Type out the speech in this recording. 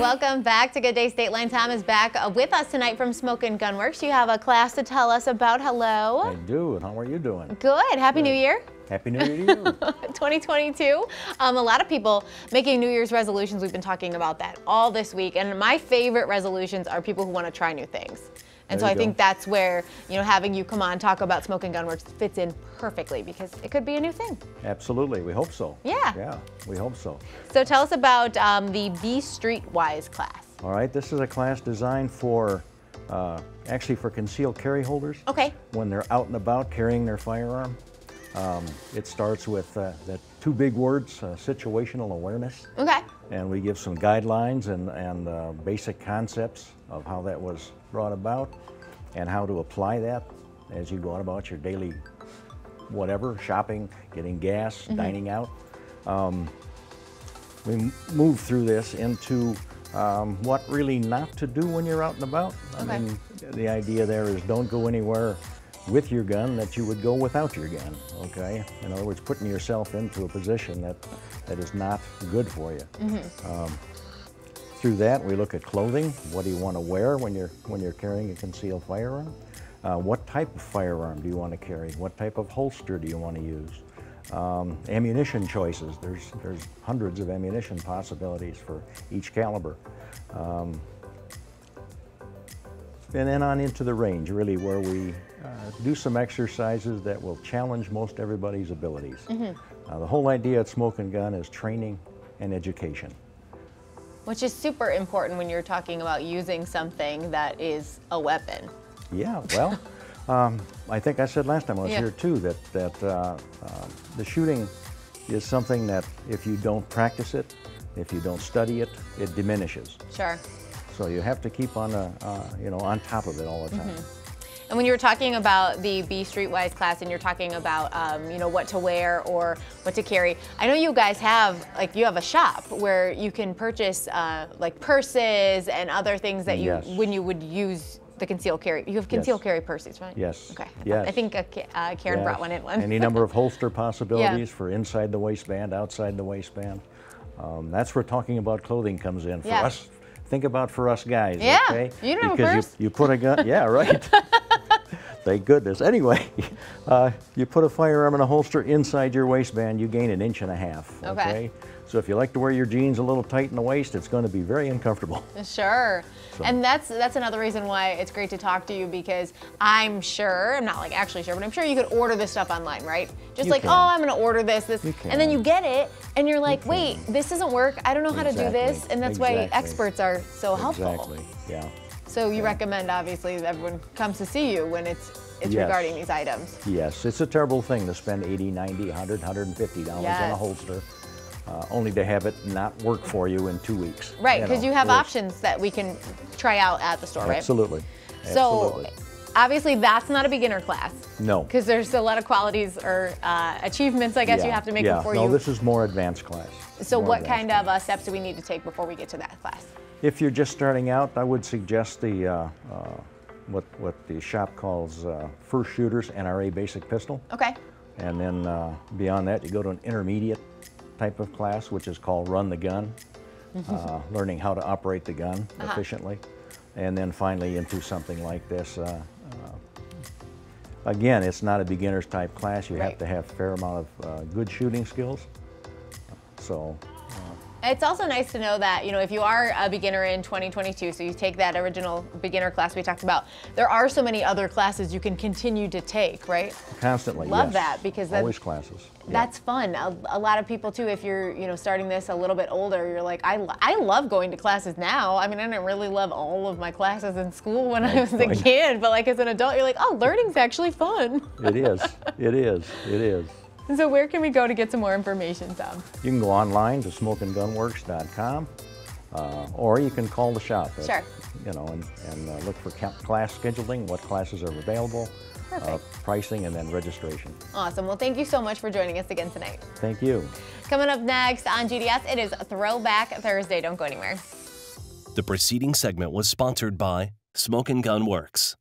Welcome back to Good Day State Line. Tom is back with us tonight from Smokin Gun Worx. You have a class to tell us about. Hello. I do, and how are you doing? Good. Happy New Year. Happy New Year to you. 2022. A lot of people making New Year's resolutions. We've been talking about that all this week. And my favorite resolutions are people who want to try new things. And so I think that's where, having you come on talk about Smokin Gun Worx fits in perfectly, because it could be a new thing. Absolutely. We hope so. Yeah. Yeah, we hope so. So tell us about the Be Streetwise class. All right. This is a class designed for, actually for concealed carry holders. Okay. When they're out and about carrying their firearm. It starts with the two big words, situational awareness. Okay. And we give some guidelines and basic concepts of how that was brought about and how to apply that as you go out about your daily whatever, shopping, getting gas, dining out. We move through this into what really not to do when you're out and about. I mean, the idea there is don't go anywhere with your gun that you would go without your gun, okay? In other words, putting yourself into a position that is not good for you. Through that, we look at clothing. What do you want to wear when you're carrying a concealed firearm? What type of firearm do you want to carry? What type of holster do you want to use? Ammunition choices. There's hundreds of ammunition possibilities for each caliber. And then on into the range, really, where we do some exercises that will challenge most everybody's abilities. The whole idea at Smokin Gun is training and education. Which is super important when you're talking about using something that is a weapon. Yeah, well, I think I said last time I was here too that the shooting is something that if you don't practice it, if you don't study it, it diminishes. Sure. So you have to keep on, on top of it all the time. And when you were talking about the Be Streetwise class and you're talking about, what to wear or what to carry, I know you guys have, you have a shop where you can purchase purses and other things that when you would use the concealed carry. You have concealed carry purses, right? Yes. Okay. Yes. I think Karen brought one in once. Any number of holster possibilities for inside the waistband, outside the waistband. That's where talking about clothing comes in. For us, think about for us guys, okay? You don't have a purse? Because you put a gun, yeah, right. Thank goodness. Anyway, you put a firearm in a holster inside your waistband, you gain 1.5 inches, okay? So if you like to wear your jeans a little tight in the waist, it's going to be very uncomfortable. Sure. So. And that's another reason why it's great to talk to you, because I'm sure, I'm not actually sure, but I'm sure you could order this stuff online, right? Just oh, I'm going to order this, and then you get it, and you're like, wait, this doesn't work. I don't know how to do this, and that's why experts are so helpful. Exactly, yeah. So you recommend, obviously, that everyone comes to see you when it's regarding these items. Yes, it's a terrible thing to spend $80, $90, $100, $150 on a holster, only to have it not work for you in 2 weeks. Right, because you have options that we can try out at the store, right? Absolutely. So, obviously, that's not a beginner class. No. Because there's a lot of qualities or achievements, I guess, you have to make before you... No, this is more advanced class. So what kind of steps do we need to take before we get to that class? If you're just starting out, I would suggest the what the shop calls first shooters NRA basic pistol. Okay. And then beyond that, you go to an intermediate type of class, which is called run the gun, learning how to operate the gun efficiently. And then finally into something like this. Again, it's not a beginner's type class. You have to have a fair amount of good shooting skills. So. It's also nice to know that, if you are a beginner in 2022, so you take that original beginner class we talked about, there are so many other classes you can continue to take, right? Constantly, Love that, because that's always classes. That's fun. A lot of people too, if you're, starting this a little bit older, you're like, I love going to classes now. I mean, I didn't really love all of my classes in school when I was a kid, but as an adult, you're like, oh, learning's actually fun. It is. It is. It is. So where can we go to get some more information, Tom? You can go online to smokingunworx.com, or you can call the shop. Sure. And look for class scheduling, what classes are available, pricing, and then registration. Awesome. Well, thank you so much for joining us again tonight. Thank you. Coming up next on GDS, it is Throwback Thursday. Don't go anywhere. The preceding segment was sponsored by Smokin Gun Worx.